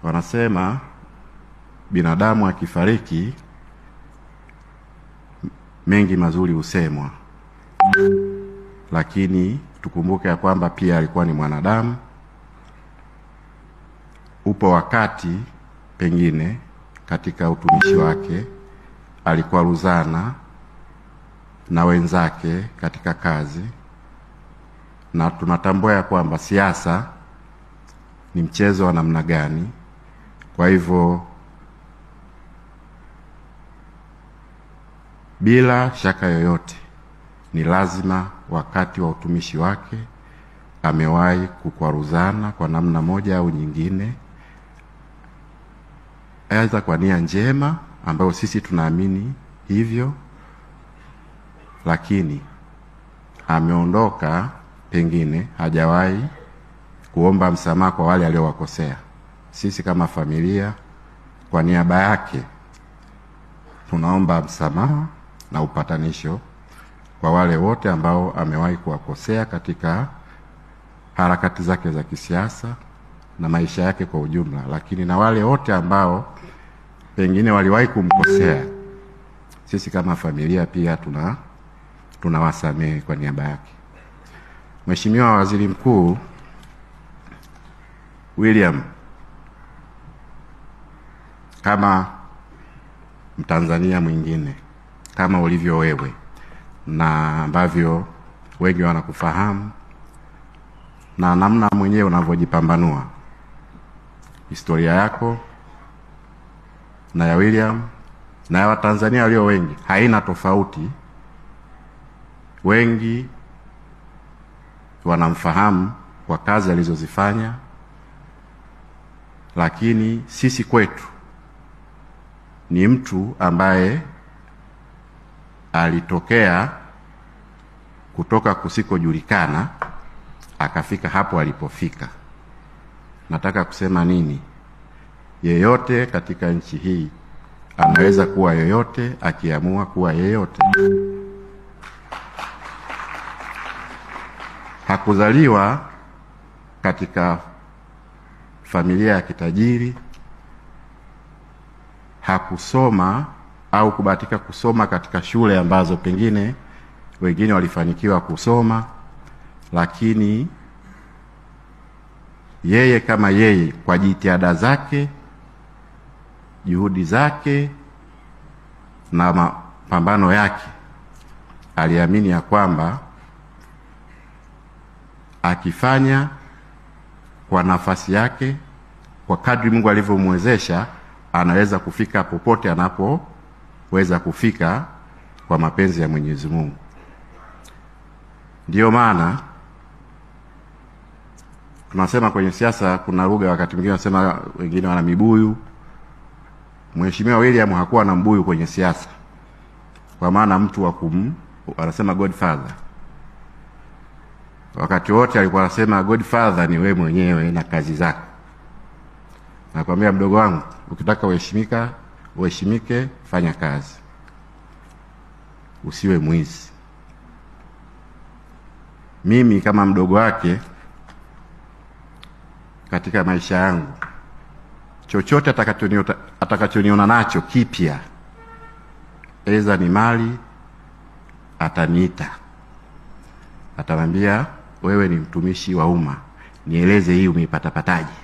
Wanasema binadamu akifariki mengi mazuri husemwa, lakini tukumbuke ya kwamba pia alikuwa ni mwanadamu. Upo wakati pengine katika utumishi wake alikuwa ruzana na wenzake katika kazi, na tunatambua ya kwamba siasa ni mchezo wa namna gani. Kwa hivyo bila shaka yoyote ni lazima wakati wa utumishi wake amewahi kukwaruzana kwa namna moja au nyingine, aidha kwa nia njema ambayo sisi tunaamini hivyo, lakini ameondoka, pengine hajawahi kuomba msamaha kwa wale aliowakosea. Sisi kama familia kwa niaba yake tunaomba msamaha na upatanisho kwa wale wote ambao amewahi kuwakosea katika harakati zake za kisiasa na maisha yake kwa ujumla, lakini na wale wote ambao pengine waliwahi kumkosea, sisi kama familia pia tunawasamehe kwa niaba yake. Mheshimiwa Waziri Mkuu William, kama Mtanzania mwingine kama ulivyo wewe na ambavyo wengi wanakufahamu na namna mwenyewe unavyojipambanua, historia yako na ya William na ya Watanzania walio wengi haina tofauti. Wengi wanamfahamu kwa kazi alizozifanya, lakini sisi kwetu ni mtu ambaye alitokea kutoka kusikojulikana akafika hapo alipofika. Nataka kusema nini? Yeyote katika nchi hii anaweza kuwa yoyote akiamua kuwa yeyote. Hakuzaliwa katika familia ya kitajiri, hakusoma au kubahatika kusoma katika shule ambazo pengine wengine walifanikiwa kusoma, lakini yeye kama yeye kwa jitihada zake, juhudi zake na mapambano yake aliamini ya kwamba akifanya kwa nafasi yake, kwa kadri Mungu alivyomwezesha, anaweza kufika popote anapoweza kufika kwa mapenzi ya Mwenyezi Mungu. Ndiyo maana tunasema kwenye siasa kuna lugha wakati mwingine wanasema wengine wana mibuyu. Mheshimiwa William hakuwa na mbuyu kwenye siasa, kwa maana mtu wanasema Godfather. Wakati wote alikuwa anasema Godfather ni wewe mwenyewe na kazi zako. Nakwambia mdogo wangu, ukitaka uheshimike, fanya kazi, usiwe mwizi. Mimi kama mdogo wake katika maisha yangu, chochote atakachoniona nacho kipya, eza ni mali, ataniita, atamwambia wewe ni mtumishi wa umma, nieleze hii umeipata pataje.